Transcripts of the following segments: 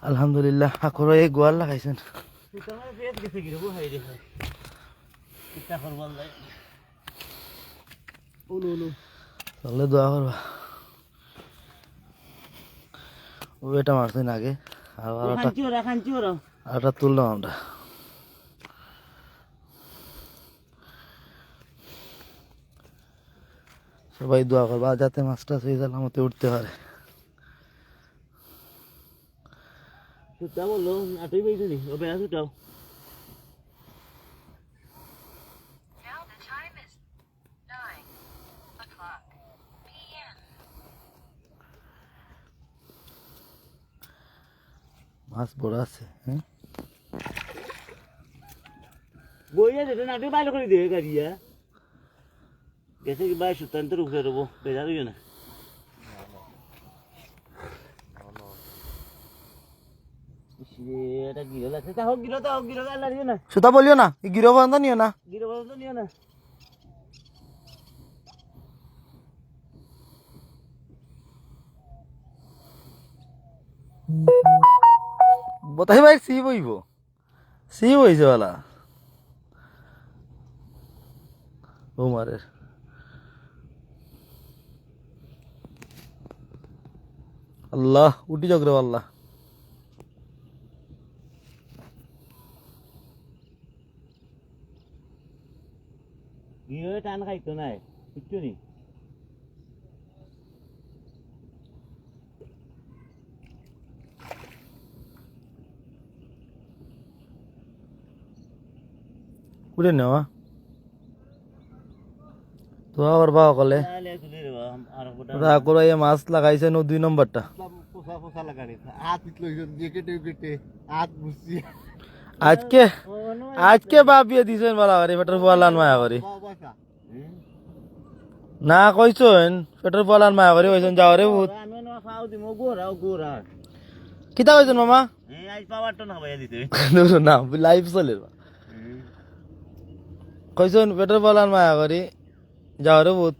আলহামদুলিল্লাহ আকর এই গোয়াল লাগাইছেন তাহলে দোয়া করবা ও এটা মারছেন আগে আরটা তুললাম আমরা সবাই দোয়া করবা যাতে মাছটা সেই সালামতে উঠতে পারে বললো আটই পাইছি নি ও বেড়া ছুটাও মাছ বড় আছে হ্যাঁ বইয়া যেটা নাটক বাইরে করে দিয়ে গাড়িয়া গেছে কি বাইশ সুতান্তর উপরে রবো বেড়া রইও না এটা গিরো লাগছে তা হোক গিরো আল্লাহ দিও না সুতা বলিও না এই গিরো বান্ধা নিও না গিরো বলতো নিও না বতাই ভাই সি বইব সি বইছে বালা উমারের আল্লাহ উঠি যাক রে আল্লাহ গিরো টান খাইতো নাই কিচ্ছু নি উঠে নেওয়া দোয়া করবা সকলে করে মাছ লাগাইছে নো 2 নম্বরটা আজকে বাপিয়ে দিছেন বলা করে পেট্রোল পোয়ালান মায়া করি না কইছেন পেট্রোল পোয়ালান মায়া করি কইছেন যাও রে বহুত কিতা কইছেন মামা না লাইভ চলে কইছেন পেট্রোল পোয়ালান মায়া করি যাও রে বহুত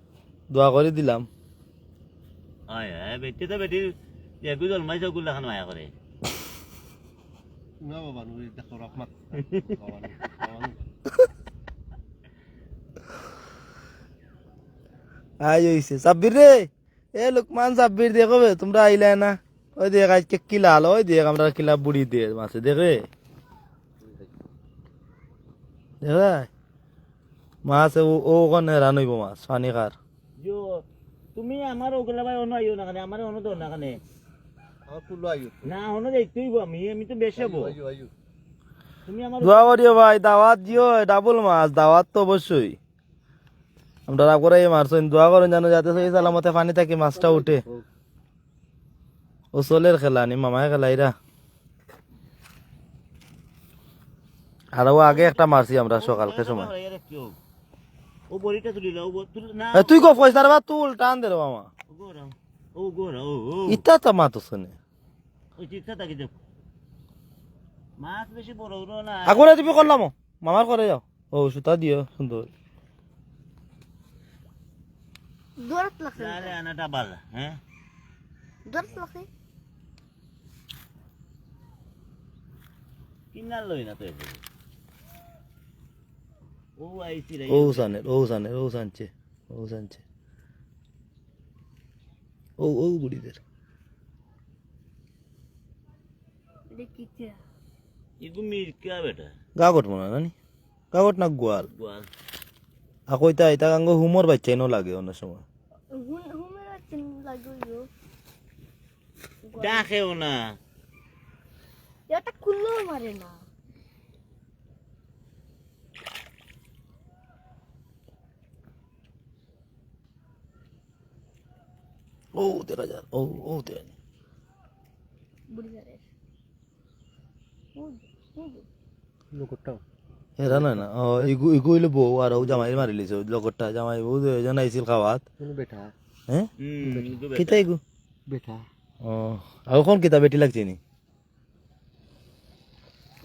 দোয়া করে দিলাম বেটি তো বেটি একু জন্মাইছে গুলা খান মায়া করে না বাবা নুই দেখো রহমত আই হইছে সাব্বির রে এ লোকমান সাব্বির দেখো তোমরা আইলা না ওই দেখ আজকে কিলা আলো ওই দেখ আমরা কিলা বুড়ি দিয়ে মাছে দেখে দেখে মাছ ও ওখানে রানইব মাছ পানি খার তুমি আমার ওগুলা ভাই অন্য আইও না কানে আমার অন্য তো না কানে আমার পুলো আইও না অন্য দেখতেইব আমি তো বেশাবো তুমি আমার দোয়া করিও ভাই দাওয়াত দিও ডাবল মাছ দাওয়াত তো অবশ্যই আমরা রাগ করে মারছেন দোয়া করেন জানো যাতে সেই সালামতে পানি থেকে মাছটা উঠে ও সোলের খেলা নি মামায় খেলা এরা আর ও আগে একটা মারছি আমরা সকালকে সময় ও বড়িটা তুলি লাও না তুই কো পয়সা রে বা তুল টান দে রে মামা ও গোরা ও ইতা তো মাতো শুনে ওই চিত্তা তাকি দেখ মাছ বেশি বড় হলো না আগরে দিবি করলাম মামার করে যাও ও সুতা দিও সুন্দর দূরত লাগছে আরে আনাটা বাল হ্যাঁ দূরত লাগছে কিনাল লই না তো ও আইছি রে ও সানছে ও বুড়িদের দেখিতে ইগু মিরকা বেটা গাগট মনে নানি গাগট না গোয়াল গোয়াল আকইতা এটা গাঙ্গ হুমর বাচ্চাই নো লাগে অন্য সময় হুমেরা চিন লাগিও ডাকেও না এটা কুল্লো মারে না ও তেরা যা ও তেরা বুড়ি যারে লোকটাও এরা না না ইগু হইলে বউ আর ও জামাই মারি লিছে লগরটা জামাই বউ দুজন আইছিল খাওয়াত কোনো বেটা হ্যাঁ কিতা ইগু বেটা ও আর কোন কিতা বেটি লাগছে নি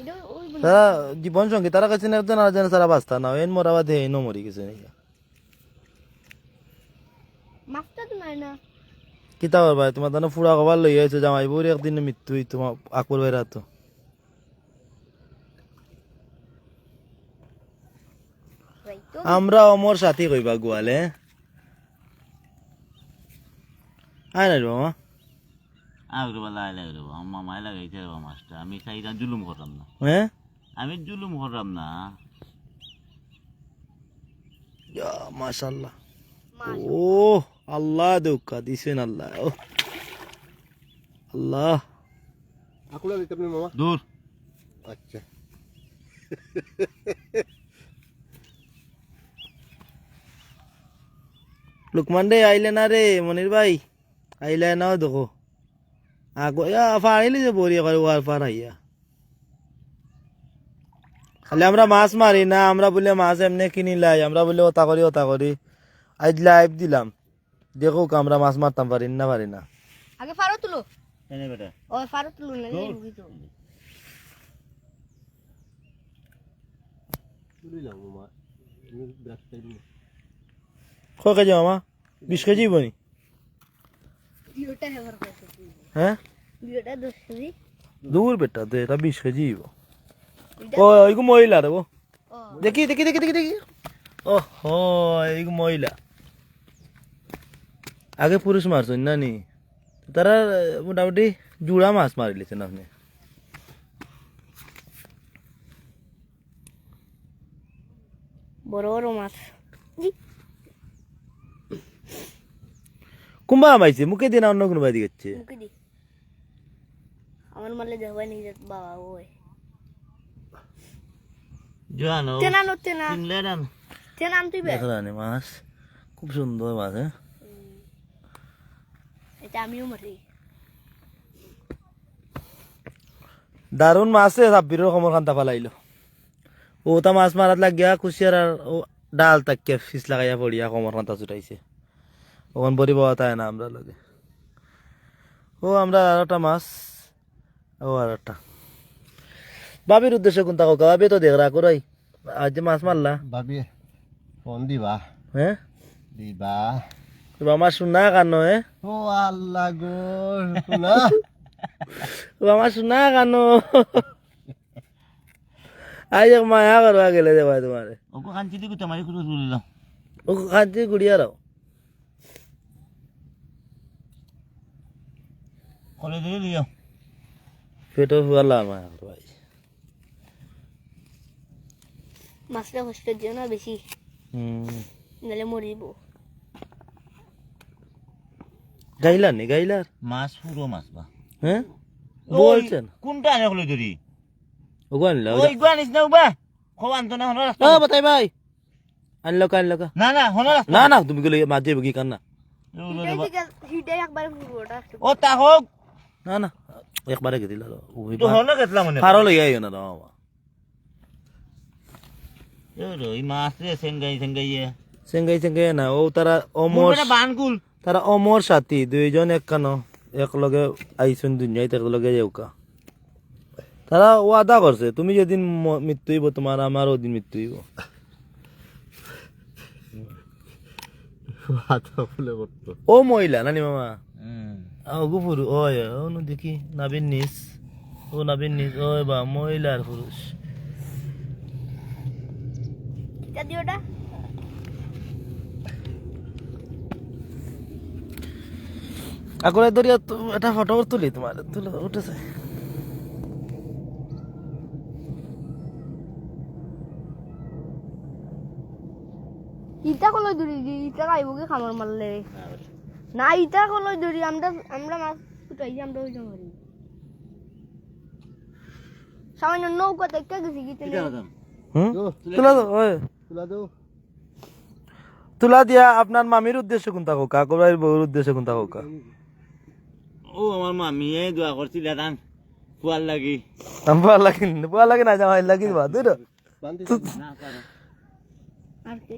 এটা ওই তারা জীবন সঙ্গী তারা কাছে একজন আরেকজন সারা বাস্তা না এন মরাবা দে নো মরি গেছে মাছটা তো নাই না কিতা করবা তোমার দানো ফুড়া কবার লই আইছো জামাই বউর একদিন মৃত্যু হই তোমার আকবর বাইরা তো রাইতো আমরা অমর সাথী কইবা গোয়ালে আয় না রে মামা আগে বেলা আয় লাগে রেবো আমার মামায় লাগাইছে রেবো মাছটা আমি চাইটা জুলুম করলাম না হ্যাঁ আমি জুলুম করলাম না ইয়া মাশাআল্লাহ মাছ ও আল্লাহ দুকা দিছেন আল্লাহ ও আল্লাহ আকুলা দিতে আপনি মামা দূর আচ্ছা লুকমান রে আইলে না রে মনির ভাই আইলে না দেখো আগো ইয়া ফাড়িলি যে বড়ি করে ওয়ার পার আইয়া খালি আমরা মাছ মারি না আমরা বলে মাছ এমনি কিনি লাই আমরা বলে ওতা করি আজ লাইভ দিলাম দেখো আমরা মাছ মারতাম পারি না আগে ফারো তুলো এনে বেটা ও ফারো তুলো না রুগী তো তুলিলাম মামা আমি ব্যস্ত নেই কয় কেজি মামা 20 কেজি বনি ভিডিওটা হেভার করতে হ্যাঁ ভিডিওটা 10 কেজি দূর বেটা দে এটা 20 কেজি ও ওইগু মহিলা রে ও ও দেখি ও হো এইগু মহিলা আগে পুরুষ মারছেন না নি তারা মোটামুটি জুড়া মাছ মারিলেছেন আপনি বড় বড় মাছ জি কুম্বা মাইছে মুখে দিন অন্য কোনো বাদি গেছে মুখে দি আমার মালে দেখবাই নি যে বাবা ওই জানো তেনা চিনলে না তেনা তুই বে দেখা জানি মাছ খুব সুন্দর মাছ হ্যাঁ এটা আমিও মারি দারুণ মাছে সাব্বির কমর খান্তা ফালাইলো ওটা মাছ মারাত লাগিয়া কুচিয়ার আর ও ডাল তাকিয়া ফিস লাগাইয়া পড়িয়া কমর খান্তা ছুটাইছে ওখান বড়ি পাওয়া তাই না আমরা লাগে ও আমরা আর একটা মাছ ও আর একটা বাবির উদ্দেশ্যে কোনটা কোকা বাবি তো দেখ রাখো রাই আজ যে মাছ মারলা ভাবি ফোন দিবা হ্যাঁ দিবা আমার শুনা কানো ও আল্লাহ গো না আমার শুনা কানো আজ এক মায়া করবা গেলে দেবা তোমারে ওকে কাঞ্চি দিকে তোমারই করে তুলিলাম ও খাচ্ছি গুড়িয়া রাও কলে দিয়ে দিও পেটো ফুয়ালা মায়া করবা মাছটা কষ্ট দিও না বেশি নালে মরিব গাইলার নি গাইলার মাছ পুরো মাছ বা হ্যাঁ বলছেন কোনটা আনে কলে ধরি ওগো আনলা ওই গুয়ানিস না উবা খোয়া আনতো না হনো ও বাতাই ভাই আনলো কা না না হনো না না তুমি গেলে মাছ যাবে কি কান্না হিডে একবার পুরোটা ও তা হোক না না একবারে গে দিলা ওই তো হনো গেতলা মনে ফারো লই আইও না দাও ওই মাছ রে সেঙ্গাই সেঙ্গাই না ও তারা অমর মোর বানকুল তারা অমর সাথী দুইজন একখানো একলগে আইসুন দুনিয়াতে একলগে যাওকা তারা ওয়াদা করছে তুমি যেদিন মৃত্যু হইব তোমার আমার ওদিন মৃত্যু হইব হাতা ফুলে করতো ও মহিলা নানি মামা ওগো পুরুষ ওই ও দেখি নাবিন নিস ওই বা মহিলার পুরুষ কিটা দিওটা আকরে দরিয়া এটা ফটো তুলি তোমার তুলে উঠেছে ইটা কলৈ দূরি ইটা আইব কি খামার মারলে না ইটা কলৈ দূরি আমরা মাছ উঠাই আমরা ওই জমারি সামান্য নৌকা থেকে গেছি কি তুলা দাও ওই তুলা দাও তুলা দিয়া আপনার মামির উদ্দেশ্য কোনটা হোক কাকুর বউর উদ্দেশ্য কোনটা হোক ও আমার মামি দোয়া করছিল দান ফুয়াল লাগি বুয়া লাগে না জামাই লাগি বা দুই বান্ধি না পারো আর কে